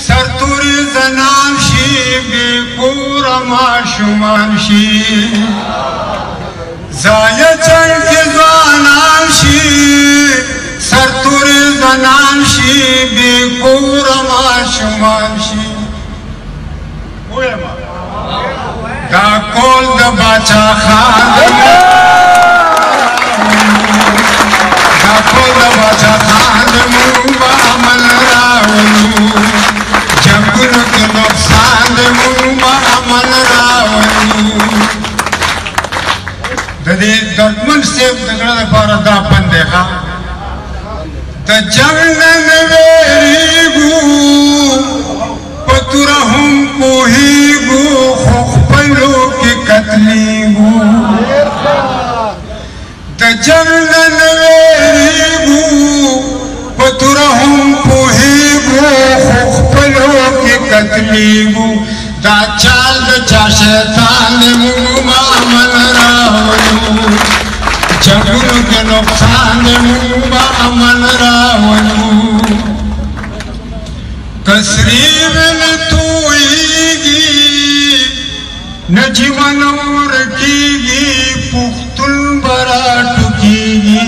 سرتوري زنان شي بې کوره ماشومان شي ځایه څنګ کې ځوانان شي سرتوري زنان شي بې کوره ماشومان شي دا کول د باچا خان دا کول د باچا خان موږ به عمل راولو جنګونو کې نقصان د موږ به عمل راولو د دې دردمن صاحب د زړه لپاره دا پند دی د جنګ نه وېرېږو په توره هم پوهېږو خو خپلو کې قتلېږو د جنګ نه وېرېږو په توره هم پوهېږو خو خپلو کې قتلېږو دا چال د چا شیطان دی موږ به عمل راولو جنګونو کې نقصان دی موږ به عمل راولو کسری وینې تویږي نه جیون ورکېږي پښتون به راټوکېږي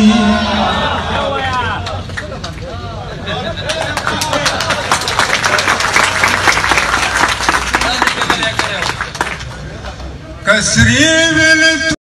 کسری